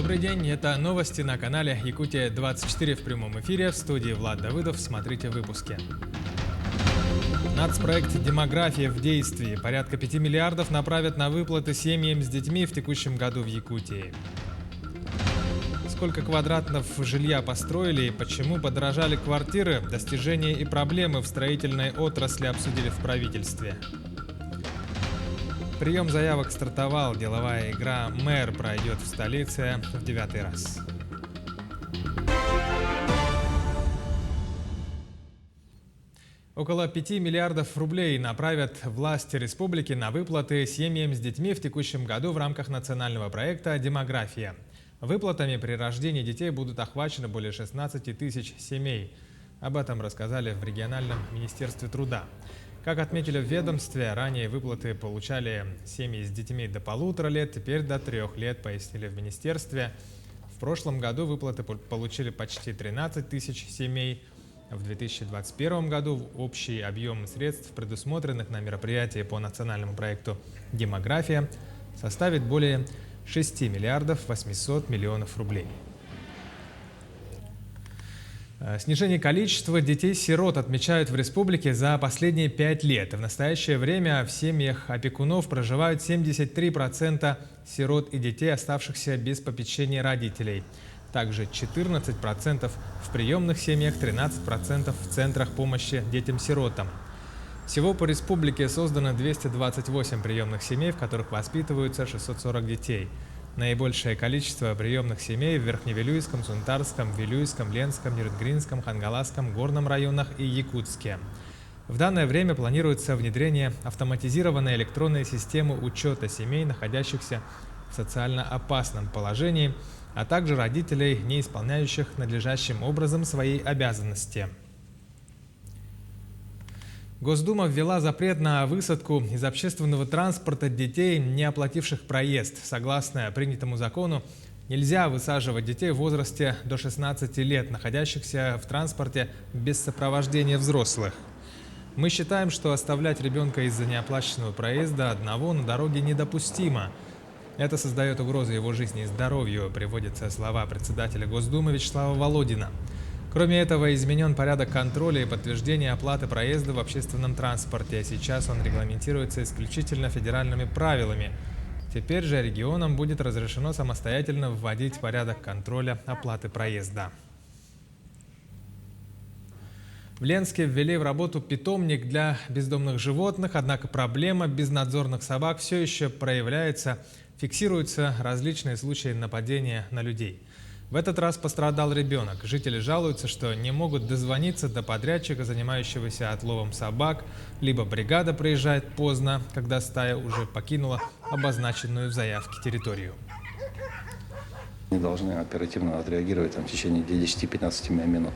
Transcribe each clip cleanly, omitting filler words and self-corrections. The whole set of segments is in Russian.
Добрый день, это новости на канале Якутия-24 в прямом эфире. В студии Влад Давыдов. Смотрите выпуски. Нацпроект «Демография в действии». Порядка 5 миллиардов направят на выплаты семьям с детьми в текущем году в Якутии. Сколько квадратов жилья построили и почему подорожали квартиры, достижения и проблемы в строительной отрасли обсудили в правительстве. Прием заявок стартовал. Деловая игра «Мэр» пройдет в столице в 9-й раз. Около 5 миллиардов рублей направят власти республики на выплаты семьям с детьми в текущем году в рамках национального проекта «Демография». Выплатами при рождении детей будут охвачены более 16 тысяч семей. Об этом рассказали в региональном министерстве труда. Как отметили в ведомстве, ранее выплаты получали семьи с детьми до 1,5 лет, теперь до 3 лет, пояснили в министерстве. В прошлом году выплаты получили почти 13 тысяч семей. В 2021 году общий объем средств, предусмотренных на мероприятии по национальному проекту «Демография», составит более 6 миллиардов 800 миллионов рублей. Снижение количества детей-сирот отмечают в республике за последние 5 лет. В настоящее время в семьях опекунов проживают 73% сирот и детей, оставшихся без попечения родителей. Также 14% в приемных семьях, 13% в центрах помощи детям-сиротам. Всего по республике создано 228 приемных семей, в которых воспитываются 640 детей. Наибольшее количество приемных семей в Верхневилюйском, Сунтарском, Вилюйском, Ленском, Нерюнгринском, Хангаласском, Горном районах и Якутске. В данное время планируется внедрение автоматизированной электронной системы учета семей, находящихся в социально опасном положении, а также родителей, не исполняющих надлежащим образом свои обязанности. Госдума ввела запрет на высадку из общественного транспорта детей, не оплативших проезд. Согласно принятому закону, нельзя высаживать детей в возрасте до 16 лет, находящихся в транспорте без сопровождения взрослых. Мы считаем, что оставлять ребенка из-за неоплаченного проезда одного на дороге недопустимо. Это создает угрозу его жизни и здоровью, приводятся слова председателя Госдумы Вячеслава Володина. Кроме этого, изменен порядок контроля и подтверждения оплаты проезда в общественном транспорте. Сейчас он регламентируется исключительно федеральными правилами. Теперь же регионам будет разрешено самостоятельно вводить порядок контроля оплаты проезда. В Ленске ввели в работу питомник для бездомных животных, однако проблема безнадзорных собак все еще проявляется. Фиксируются различные случаи нападения на людей. В этот раз пострадал ребенок. Жители жалуются, что не могут дозвониться до подрядчика, занимающегося отловом собак, либо бригада приезжает поздно, когда стая уже покинула обозначенную в заявке территорию. Они должны оперативно отреагировать в течение 10-15 минут.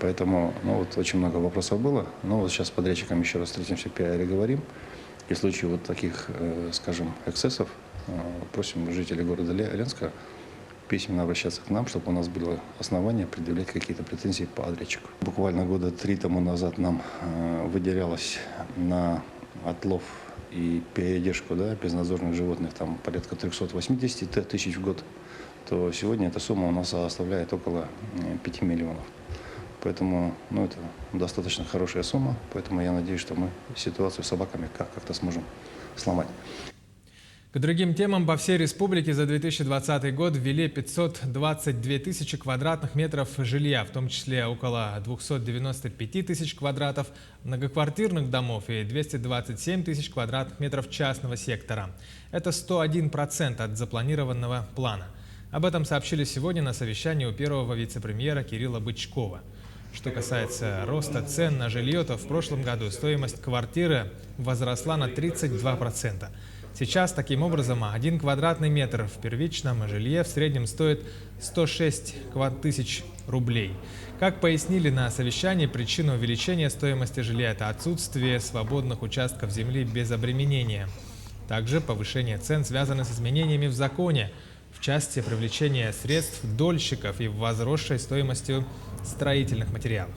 Поэтому очень много вопросов было. Но вот сейчас с подрядчиком еще раз встретимся, переговорим. И в случае вот таких, скажем, эксцессов, просим жителей города Ленска письменно обращаться к нам, чтобы у нас было основание предъявлять какие-то претензии по подрядчику. Буквально года 3 тому назад нам выделялось на отлов и передержку безнадзорных животных там порядка 380 тысяч в год, то сегодня эта сумма у нас составляет около 5 миллионов. Поэтому это достаточно хорошая сумма, поэтому я надеюсь, что мы ситуацию с собаками как-то сможем сломать. К другим темам: по всей республике за 2020 год ввели 522 тысячи квадратных метров жилья, в том числе около 295 тысяч квадратов многоквартирных домов и 227 тысяч квадратных метров частного сектора. Это 101% от запланированного плана. Об этом сообщили сегодня на совещании у первого вице-премьера Кирилла Бычкова. Что касается роста цен на жилье, то в прошлом году стоимость квартиры возросла на 32%. Сейчас, таким образом, 1 квадратный метр в первичном жилье в среднем стоит 106 тысяч рублей. Как пояснили на совещании, причина увеличения стоимости жилья – это отсутствие свободных участков земли без обременения. Также повышение цен связано с изменениями в законе, в части привлечения средств дольщиков и возросшей стоимостью строительных материалов.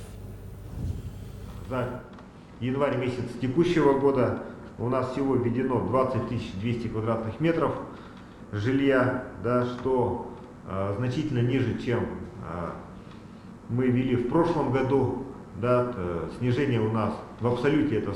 За январь месяц текущего года у нас всего введено 20 200 квадратных метров жилья, что значительно ниже, чем мы вели в прошлом году. Да, снижение у нас в абсолюте это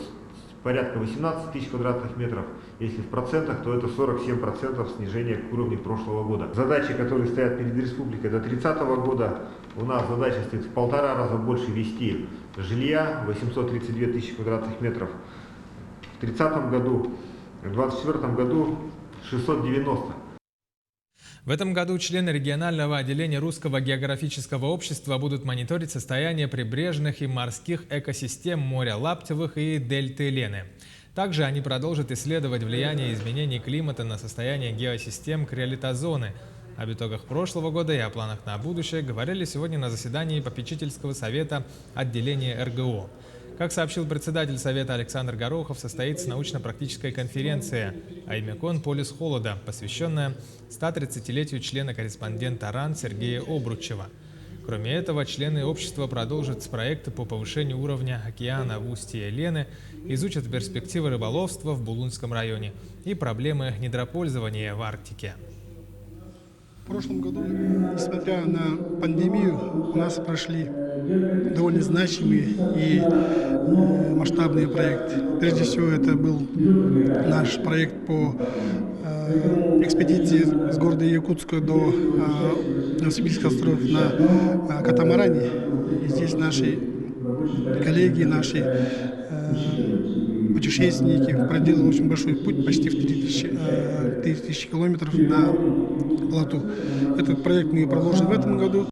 порядка 18 тысяч квадратных метров. Если в процентах, то это 47% снижения к уровню прошлого года. Задачи, которые стоят перед республикой до 30 года, у нас задача стоит в 1,5 раза больше ввести жилья, 832 тысячи квадратных метров. В 30 году, в 2024 году 690. В этом году члены регионального отделения Русского географического общества будут мониторить состояние прибрежных и морских экосистем моря Лаптевых и дельты Лены. Также они продолжат исследовать влияние изменений климата на состояние геосистем криолитозоны. Об итогах прошлого года и о планах на будущее говорили сегодня на заседании попечительского совета отделения РГО. Как сообщил председатель совета Александр Горохов, состоится научно-практическая конференция «Аймекон. Полюс холода», посвященная 130-летию члена-корреспондента РАН Сергея Обручева. Кроме этого, члены общества продолжат проекты по повышению уровня океана в устье Лены, изучат перспективы рыболовства в Булунском районе и проблемы недропользования в Арктике. В прошлом году, несмотря на пандемию, у нас прошли довольно значимые и масштабные проекты. Прежде всего, это был наш проект по экспедиции с города Якутска до Новосибирских островов на катамаране. И здесь наши коллеги, наши путешественники проделали очень большой путь, почти в 3000 километров на плоту. Этот проект мы продолжим в этом году.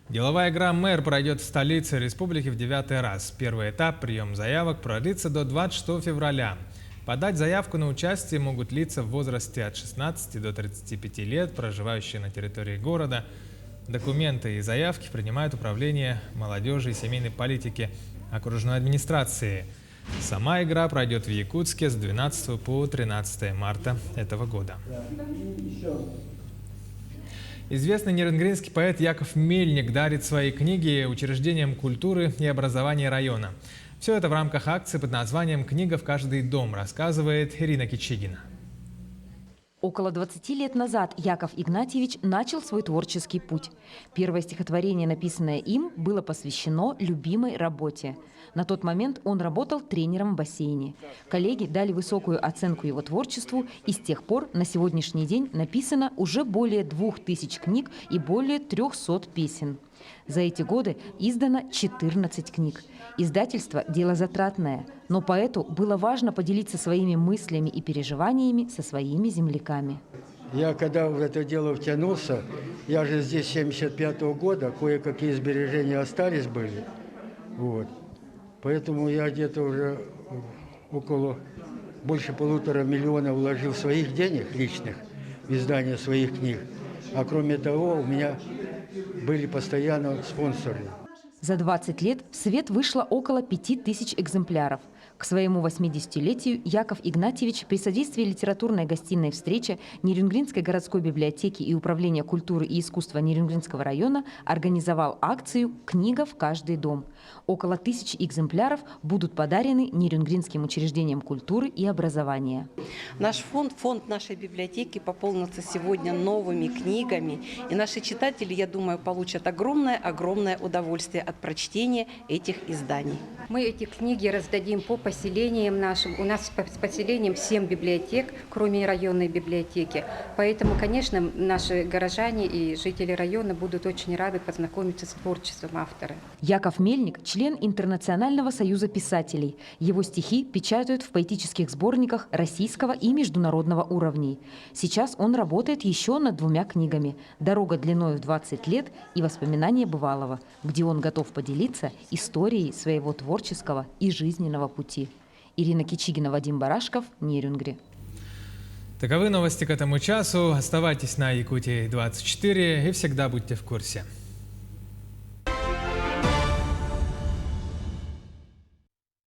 Деловая игра «Мэр» пройдет в столице республики в 9-й раз. Первый этап, прием заявок, продлится до 26 февраля. Подать заявку на участие могут лица в возрасте от 16 до 35 лет, проживающие на территории города. Документы и заявки принимает Управление молодежи и семейной политики окружной администрации. Сама игра пройдет в Якутске с 12 по 13 марта этого года. Известный нерюнгринский поэт Яков Мельник дарит свои книги учреждениям культуры и образования района. Все это в рамках акции под названием «Книга в каждый дом», рассказывает Ирина Кичигина. Около 20 лет назад Яков Игнатьевич начал свой творческий путь. Первое стихотворение, написанное им, было посвящено любимой работе. На тот момент он работал тренером в бассейне. Коллеги дали высокую оценку его творчеству, и с тех пор на сегодняшний день написано уже более 2000 книг и более 300 песен. За эти годы издано 14 книг. Издательство – дело затратное, но поэту было важно поделиться своими мыслями и переживаниями со своими земляками. Я когда в это дело втянулся, я же здесь с 1975 года, кое-какие сбережения остались были. Вот. Поэтому я где-то уже около больше 1,5 миллиона вложил своих денег личных в издание своих книг. А кроме того, у меня были постоянно спонсоры. За 20 лет в свет вышло около 5000 экземпляров. К своему 80-летию Яков Игнатьевич при содействии литературной гостиной «Встреча» Нерюнгринской городской библиотеки и Управления культуры и искусства Нерюнгринского района организовал акцию «Книга в каждый дом». Около 1000 экземпляров будут подарены Нерюнгринским учреждениям культуры и образования. Наш фонд нашей библиотеки пополнился сегодня новыми книгами. И наши читатели, я думаю, получат огромное удовольствие от прочтения этих изданий. Мы эти книги раздадим по поселениям нашим. У нас с поселением 7 библиотек, кроме районной библиотеки. Поэтому, конечно, наши горожане и жители района будут очень рады познакомиться с творчеством автора. Яков Мельник – член Интернационального союза писателей. Его стихи печатают в поэтических сборниках российского и международного уровней. Сейчас он работает еще над 2 книгами «Дорога длиной в 20 лет» и «Воспоминания бывалого», где он готов поделиться историей своего творческого и жизненного пути. Ирина Кичигина, Вадим Барашков, Нерюнгри. Таковы новости к этому часу. Оставайтесь на Якутии 24 и всегда будьте в курсе.